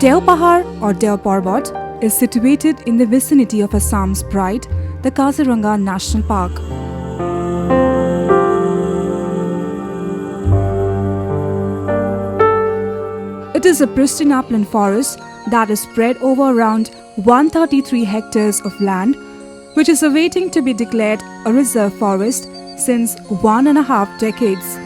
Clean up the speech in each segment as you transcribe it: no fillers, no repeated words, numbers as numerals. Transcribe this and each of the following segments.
Deopahar or Deopahar is situated in the vicinity of Assam's pride, the Kaziranga National Park. It is a pristine upland forest that is spread over around 133 hectares of land, which is awaiting to be declared a reserve forest since 1.5 decades.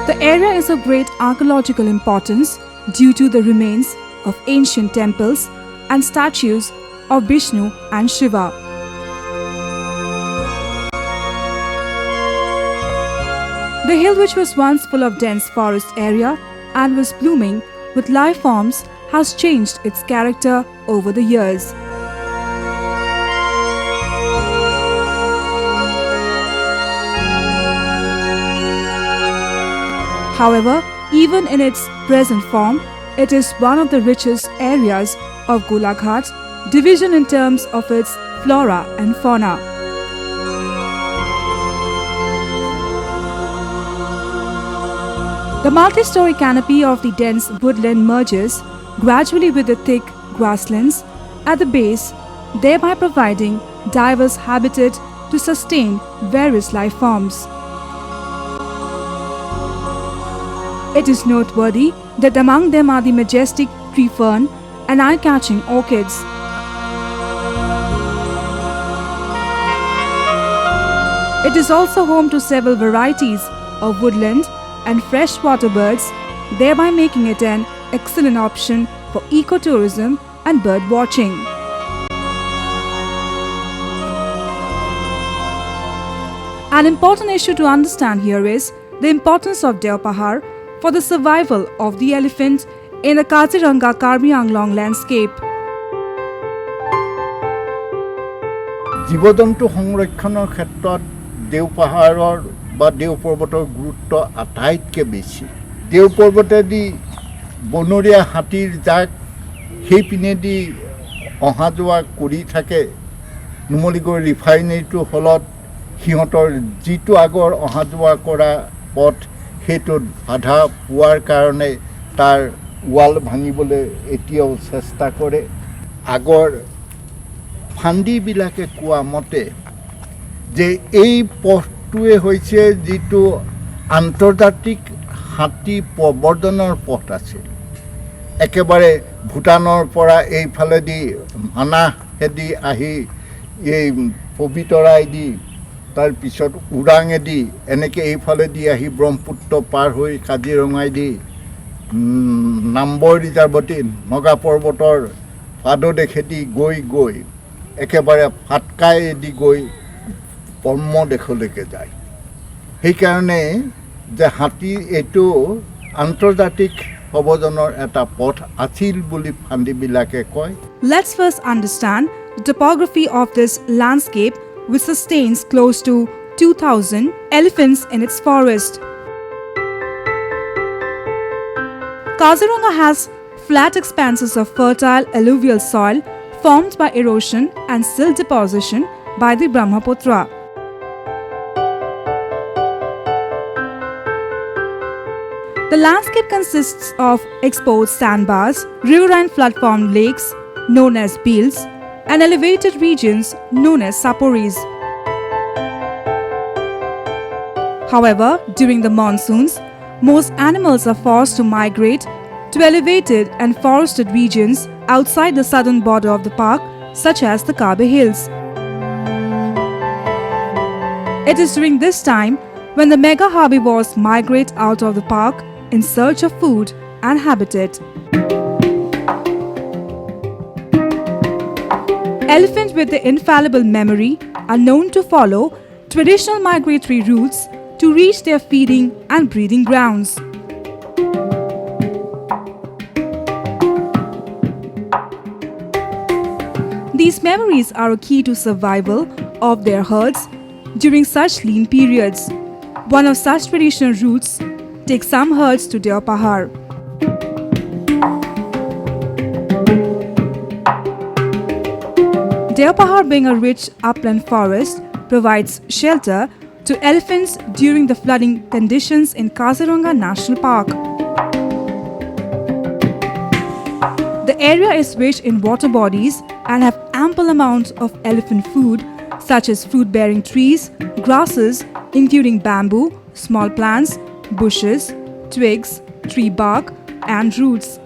The area is of great archaeological importance due to the remains of ancient temples and statues of Vishnu and Shiva. The hill, which was once full of dense forest area and was blooming with life forms, has changed its character over the years. However, even in its present form, it is one of the richest areas of Golaghat division in terms of its flora and fauna. The multi-story canopy of the dense woodland merges gradually with the thick grasslands at the base, thereby providing diverse habitat to sustain various life forms. It is noteworthy that among them are the majestic tree fern and eye-catching orchids. It is also home to several varieties of woodland and freshwater birds, thereby making it an excellent option for ecotourism and bird watching. An important issue to understand here is the importance of Deopahar for the survival of the elephant in the Kaziranga Karbi Anglong landscape. জীবজন্তু সংৰক্ষণৰ ক্ষেত্ৰত দেওপাহাৰৰ বা দেও পৰ্বতৰ গুৰুত্ব আটাইতকৈ বেছি। দেও পৰ্বতেদি বনৰীয়া হাতীৰ জাক সেইপিনেদি অহা যোৱা কৰি থাকে। নুমলীগড় ৰিফাইনেৰীটোৰ ফলত সিহঁতৰ যিটো আগৰ অহা যোৱা কৰা পথ সেইটোত বাধা পোৱাৰ কাৰণে তাৰ ৱাল ভাঙিবলৈ এতিয়াও চেষ্টা কৰে। আগৰ ফান্দিবিলাকে কোৱা মতে যে এই পথটোৱে হৈছে যিটো আন্তৰ্জাতিক হাতী প্ৰৱৰ্ধনৰ পথ আছিল। একেবাৰে ভূটানৰ পৰা এইফালেদি মানাহেদি আহি এই পবিতৰাইদি তাৰপিছত ওৰাঙেদি এনেকৈ এইফালেদি আহি ব্ৰহ্মপুত্ৰ পাৰ হৈ কাজিৰঙাইদি নাম্বৰ ৰিজাৰ্ভতি নগা পৰ্বতৰ পাদদেশেদি গৈ গৈ একেবাৰে ফাটকাইদি গৈ ব্ৰহ্মদেশলৈকে যায়। সেইকাৰণে যে হাতী এইটো আন্তৰ্জাতিক প্ৰব্ৰজনৰ এটা পথ আছিল বুলি ফান্দিবিলাকে কয়। Let's first understand the topography of this landscape, which sustains close to 2,000 elephants in its forest. Kaziranga has flat expanses of fertile alluvial soil formed by erosion and silt deposition by the Brahmaputra. The landscape consists of exposed sandbars, riverine flood-formed lakes known as beels, and elevated regions known as saporis. However, during the monsoons, most animals are forced to migrate to elevated and forested regions outside the southern border of the park, such as the Kabe Hills. It is during this time when the mega herbivores migrate out of the park in search of food and habitat. Elephants with the infallible memory are known to follow traditional migratory routes to reach their feeding and breeding grounds. These memories are a key to survival of their herds during such lean periods. One of such traditional routes takes some herds to Deopahar. Deopahar, being a rich upland forest, provides shelter to elephants during the flooding conditions in Kaziranga National Park. The area is rich in water bodies and have ample amounts of elephant food such as fruit-bearing trees, grasses including bamboo, small plants, bushes, twigs, tree bark and roots.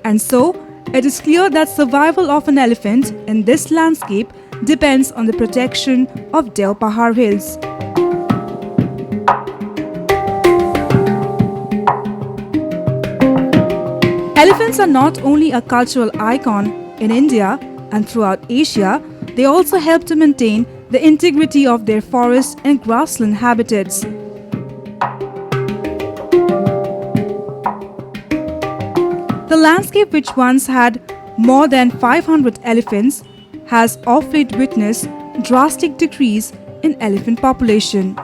And so, it is clear that survival of an elephant in this landscape depends on the protection of Deopahar Hills. Elephants are not only a cultural icon in India and throughout Asia, they also help to maintain the integrity of their forest and grassland habitats. The landscape, which once had more than 500 elephants, has of late witnessed drastic decrease in elephant population.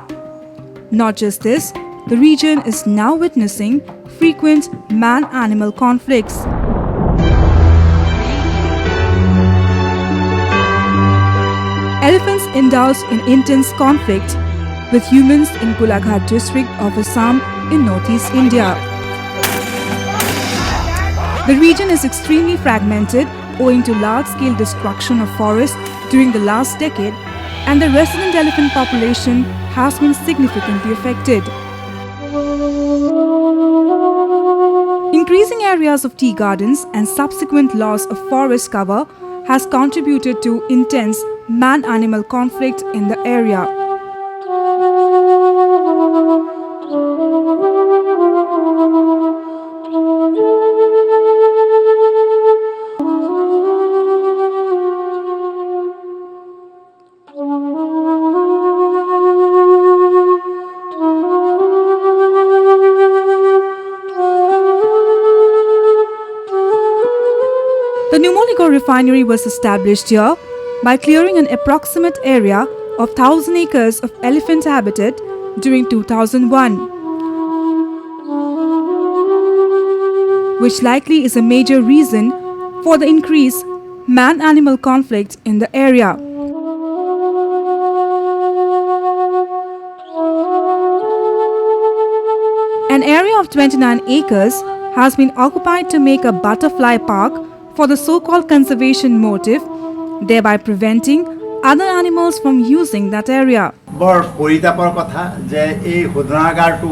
Not just this, the region is now witnessing frequent man-animal conflicts. Elephants indulge in intense conflict with humans in Numaligarh district of Assam in northeast India. The region is extremely fragmented owing to large-scale destruction of forests during the last decade, and the resident elephant population has been significantly affected. Increasing areas of tea gardens and subsequent loss of forest cover has contributed to intense man-animal conflict in the area. The Numaligarh Refinery was established here by clearing an approximate area of 1,000 acres of elephant habitat during 2001, which likely is a major reason for the increased man-animal conflict in the area. An area of 29 acres has been occupied to make a butterfly park for the so-called conservation motive, thereby preventing other animals from using that area. বৰ পৰিতাপৰ কথা যে এই শোধনাগাৰটো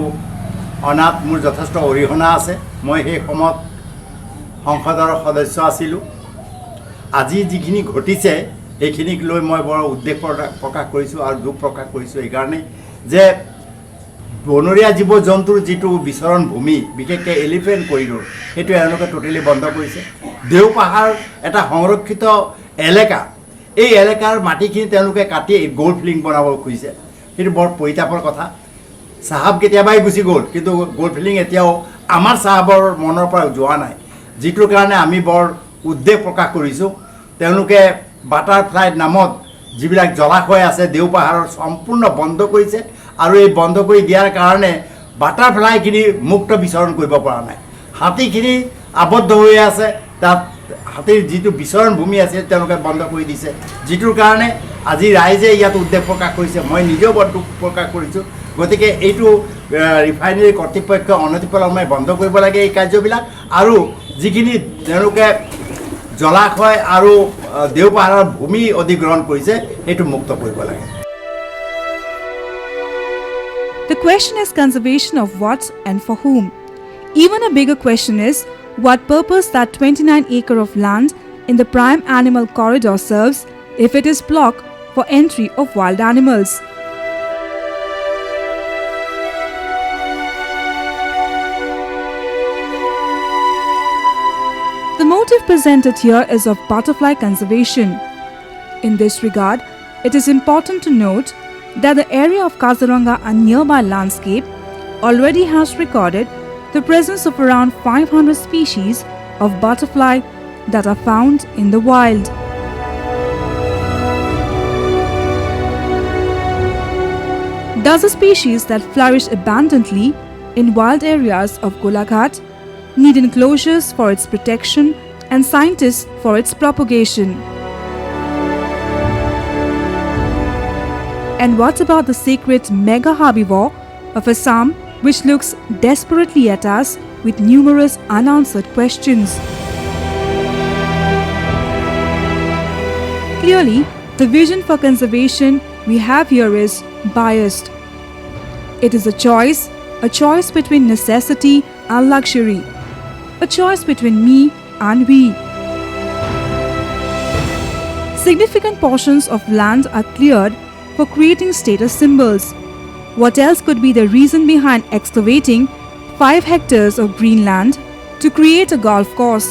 অনাত মোৰ যথেষ্ট অৰিহণা আছে। মই সেই সময়ত সংসদৰ সদস্য আছিলোঁ। আজি যিখিনি ঘটিছে এইখিনিক লৈ মই বৰ উদ্বেগ প্ৰকাশ কৰিছোঁ আৰু দুখ প্ৰকাশ কৰিছোঁ এই কাৰণে যে বনৰীয়া জীৱ জন্তুৰ যিটো বিচৰণ ভূমি বিশেষকৈ এলিফেণ্ট কৰিডৰ সেইটো এওঁলোকে টোটেলি বন্ধ কৰিছে। দেওপাহাৰ এটা সংৰক্ষিত এলেকা, এই এলেকাৰ মাটিখিনি তেওঁলোকে কাটি গ'ল্ড ফিলিং বনাব খুজিছে। সেইটো বৰ পৰিতাপৰ কথা। চাহাব কেতিয়াবাই গুচি গ'ল, কিন্তু গ'ল্ড ফিলিং এতিয়াও আমাৰ চাহাবৰ মনৰ পৰা যোৱা নাই, যিটোৰ কাৰণে আমি বৰ উদ্বেগ প্ৰকাশ কৰিছোঁ। তেওঁলোকে বাটাৰফ্লাই নামত যিবিলাক জলাশয় আছে দেওপাহাৰৰ সম্পূৰ্ণ বন্ধ কৰিছে, আৰু এই বন্ধ কৰি দিয়াৰ কাৰণে বাটাৰফ্লাইখিনি মুক্ত বিচৰণ কৰিব পৰা নাই। হাতীখিনি আবদ্ধ হৈ আছে, তাত হাতীৰ যিটো বিচৰণ ভূমি আছে তেওঁলোকে বন্ধ কৰি দিছে, যিটোৰ কাৰণে আজি ৰাইজে ইয়াত উদ্বেগ প্ৰকাশ কৰিছে। মই নিজেও বৰ দুখ প্ৰকাশ কৰিছোঁ। গতিকে এইটো ৰিফাইনেৰী কৰ্তৃপক্ষ অনতিপলমে বন্ধ কৰিব লাগে এই কাৰ্যবিলাক, আৰু যিখিনি তেওঁলোকে জলাশয় আৰু দেওপাহাৰৰ ভূমি অধিগ্ৰহণ কৰিছে সেইটো মুক্ত কৰিব লাগে। The question is conservation of what and for whom. Even a bigger question is what purpose that 29 acre of land in the prime animal corridor serves if it is blocked for entry of wild animals. The motive presented here is of butterfly conservation. In this regard, it is important to note that the area of Kaziranga and nearby landscape already has recorded the presence of around 500 species of butterfly that are found in the wild. Thus, the species that flourish abundantly in wild areas of Golaghat need enclosures for its protection and scientists for its propagation. And what about the sacred mega herbivore of Assam, which looks desperately at us with numerous unanswered questions? Clearly, the vision for conservation we have here is biased. It is a choice between necessity and luxury, a choice between me and we. Significant portions of land are cleared for creating status symbols. What else could be the reason behind excavating 5 hectares of green land to create a golf course?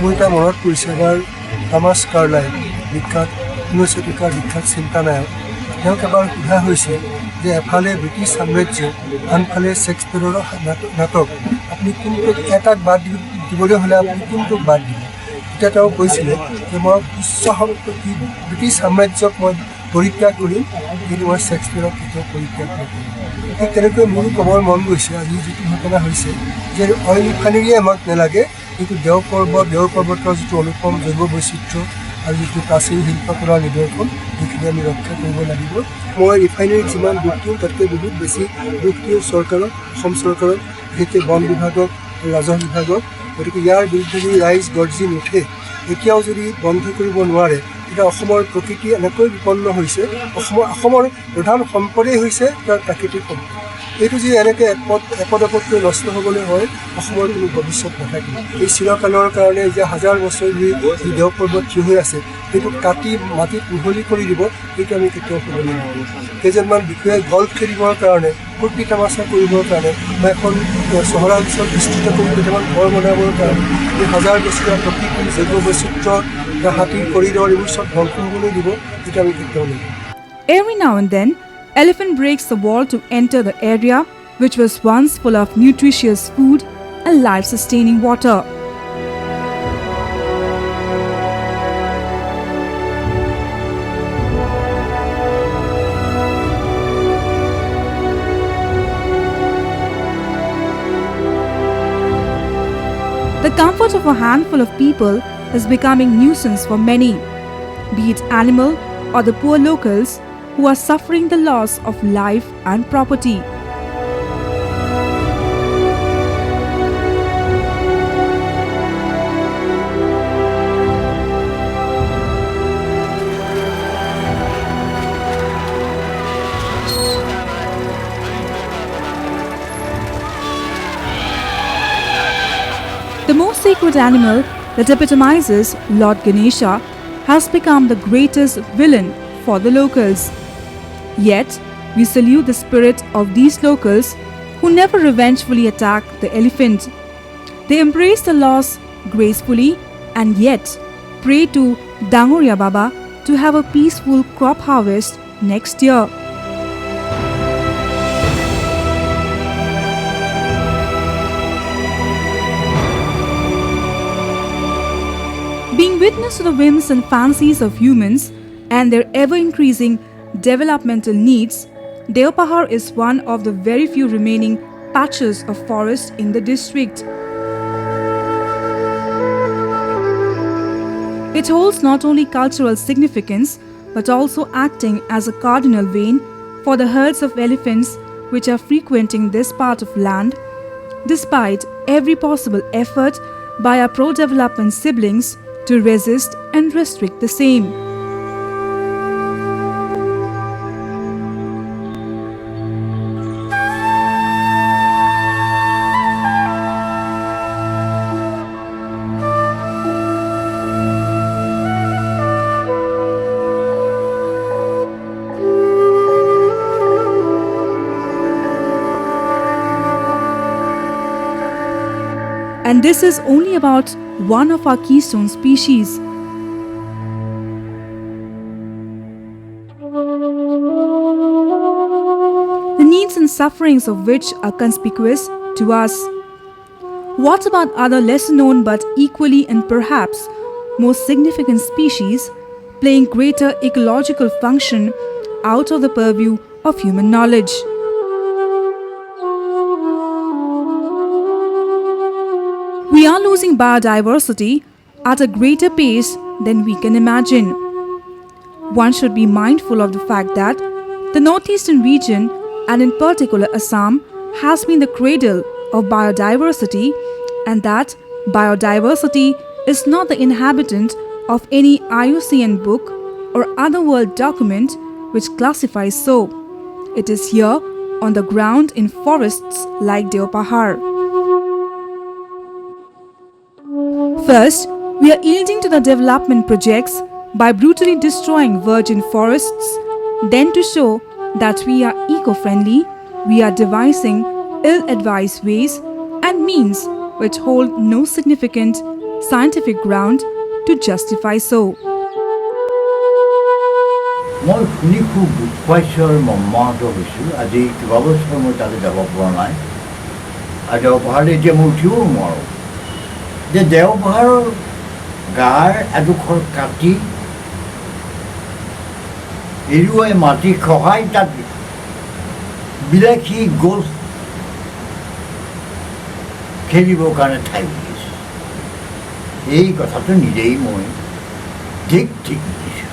মোৰ এটা মনত পৰিছে এবাৰ Thomas Carlyle বিখ্যাত 19 শতিকাৰ বিখ্যাত চিন্তানায়ক তেওঁক এবাৰ সোধা হৈছিল যে এফালে ব্ৰিটিছ সাম্ৰাজ্য আনফালে শেক্সপিয়াৰৰ নাটক আপুনি কোনটোক এটাক বাদ দিবলৈ হ'লে আপুনি কোনটোক বাদ দিব তেতিয়া তেওঁ কৈছিলে যে মই উচ্চ সম্পত্তি ব্ৰিটিছ সাম্ৰাজ্যক মই পৰিত্যাগ কৰিম কিন্তু মই শেক্সপিয়াৰক কেতিয়াও পৰিত্যাগ নকৰিম ঠিক তেনেকৈ মোৰো ক'বৰ মন গৈছে আজি যিটো ঘটনা হৈছে যে অইল ৰিফাইনেৰীয়ে আমাক নালাগে কিন্তু দেও পৰ্বতৰ যিটো অনুপম জৈৱ বৈচিত্ৰ্য আৰু যিটো প্ৰাচীন শিল্পকলাৰ নিদৰ্শন সেইখিনি আমি ৰক্ষা কৰিব লাগিব মই ৰিফাইনেৰীত যিমান দুখ দিওঁ তাতকৈ বহুত বেছি দুখ দিওঁ চৰকাৰক অসম চৰকাৰক বিশেষকৈ বন বিভাগক ৰাজহ বিভাগক গতিকে ইয়াৰ বিৰুদ্ধে যদি ৰাইজ গৰ্জি নুঠে এতিয়াও যদি বন্ধ কৰিব নোৱাৰে তেতিয়া অসমৰ প্ৰকৃতি এনেকৈ বিপন্ন হৈছে অসমৰ প্ৰধান সম্পদেই হৈছে তাৰ প্ৰাকৃতিক সম্পদ এইটো যদি এনেকৈ এপদকৈ নষ্ট হ'বলৈ হয় অসমৰ কোনো ভৱিষ্যত নাথাকিব এই চিৰকালৰ কাৰণে যে হাজাৰ বছৰ ধৰি যি দেও পৰ্বত থিয় হৈ আছে সেইটো কাটি মাটিত মিহলি কৰি দিব সেইটো আমি কেতিয়াও হ'ব নোৱাৰিম কেইজনমান বিষয়াই গল্ফ খেলিবৰ কাৰণে ফূৰ্তি তামাচা কৰিবৰ কাৰণে বা এখন চহৰাঞ্চল বিস্তৃত কৰি কেইটামান ঘৰ বনাবৰ কাৰণে এই হাজাৰ বছৰীয়া প্ৰকৃতিৰ জৈৱ বৈচিত্ৰ্য বা হাতীৰ কৰিডৰ এইবোৰ চব ধ্বংস হ'বলৈ দিব সেইটো আমি কেতিয়াও নোৱাৰিম Every now and then, elephant breaks the wall to enter the area which was once full of nutritious food and life-sustaining water. The comfort of a handful of people is becoming nuisance for many, be it animal or the poor locals who are suffering the loss of life and property. The most sacred animal that epitomizes Lord Ganesha has become the greatest villain for the locals. Yet, we salute the spirit of these locals who never revengefully attack the elephant. They embrace the loss gracefully and yet pray to Dangoria Baba to have a peaceful crop harvest next year. Being witness to the whims and fancies of humans and their ever-increasing developmental needs, Deopahar is one of the very few remaining patches of forest in the district. It holds not only cultural significance but also acting as a cardinal vein for the herds of elephants which are frequenting this part of land, despite every possible effort by our pro-development siblings to resist and restrict the same. And this is only about one of our keystone species. The needs and sufferings of which are conspicuous to us. What about other lesser known but equally and perhaps more significant species playing greater ecological function out of the purview of human knowledge? We are losing biodiversity at a greater pace than we can imagine. One should be mindful of the fact that the northeastern region, and in particular Assam, has been the cradle of biodiversity, and that biodiversity is not the inhabitant of any IUCN book or other world document which classifies so. It is here on the ground in forests like Deopahar. First, we are yielding to the development projects by brutally destroying virgin forests. Then, to show that we are eco-friendly, we are devising ill-advised ways and means which hold no significant scientific ground to justify so. মই শুনি খুব দুখ পাইছোঁ আৰু মৰ্মাহত হৈছোঁ। আজি কেইবাবছৰ মই তাতে যাব পৰা নাই আৰু দেওপাহাৰলৈ এতিয়া মই উঠিবও নোৱাৰোঁ। যে দেওপাহাৰৰ গাৰ এডোখৰ কাটি এৰুৱাই মাটি খহাই তাত বিলাসী গছ খেলিবৰ কাৰণে ঠাই উলিয়াইছে। এই কথাটো নিজেই মই ঠিক বুজিছোঁ।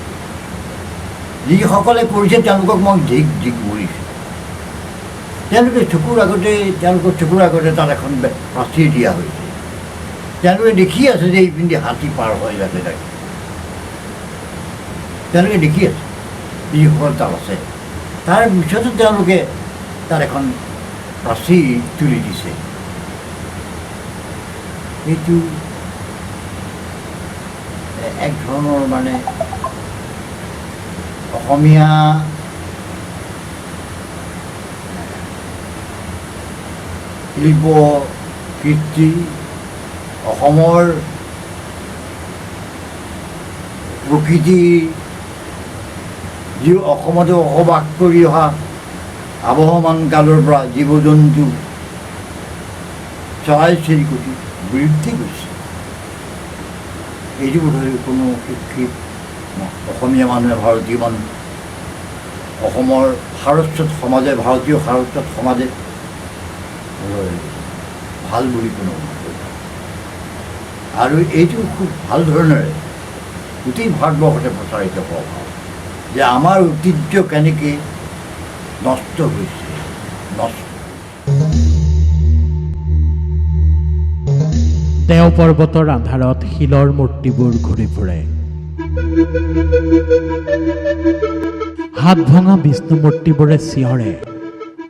যিসকলে কৰিছে তেওঁলোকক মই ধিক কৰিছোঁ। তেওঁলোকৰ চকুৰ আগতে তাত এখন প্ৰাচী দিয়া হৈছে। তেওঁলোকে দেখি আছে যে এইপিনে হাতী পাৰ হয় যাতে তেওঁলোকে দেখি আছে যিসকল তাত আছে। তাৰ পিছতো তেওঁলোকে তাত এখন প্ৰাচী তুলি দিছে। এইটো এক ধৰণৰ মানে অসমীয়া শিল্প কৃষ্টি অসমৰ প্ৰকৃতি যি অসমতে বসবাস কৰি অহা আবহমান কালৰ পৰা জীৱ জন্তু চৰাই চিৰিকটি বিৰুদ্ধে গৈছে। এইটো বোধহয় কোনো শিক্ষিত অসমীয়া মানুহে ভাৰতীয় মানুহ অসমৰ সাৰস্বত সমাজে ভাৰতীয় সাৰস্বত সমাজে ভাল বুলি কোনো আৰু এইটো খুব ভাল ধৰণেৰে গোটেই ভাৰতবৰ্ষতে প্ৰচাৰিত হোৱা যে আমাৰ ঐতিহ্য কেনেকৈ নষ্ট হৈছে। দেও পৰ্বতৰ আন্ধাৰত শিলৰ মূৰ্তিবোৰ ঘূৰি ফুৰে। হাত ভঙা বিষ্ণু মূৰ্তিবোৰে চিঞৰে,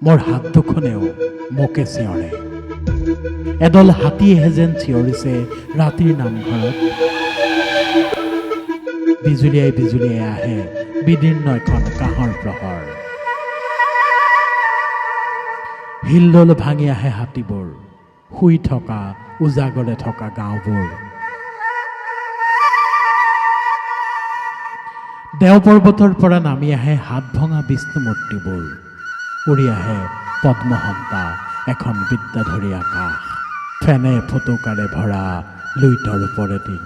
মোৰ হাত দুখনেও মোকে চিঞৰে। এদল হাতীয়েহে যেন চিঞৰিছে ৰাতিৰ নামঘৰত। বিজুলিয়াই আহে বিদীৰ্ণ এখন কাঁহৰ প্ৰহৰ। হিলদল ভাঙি আহে হাতীবোৰ, শুই থকা উজাগৰে থকা গাঁওবোৰ। দেও পৰ্বতৰ পৰা নামি আহে হাত ভঙা বিষ্ণু মূৰ্তিবোৰ। উৰি আহে পদ্মহন্তা এখন বিদ্যাধৰী আকাশ, ফেনে ফটকাৰে ভৰা লুইতৰ ওপৰেদি।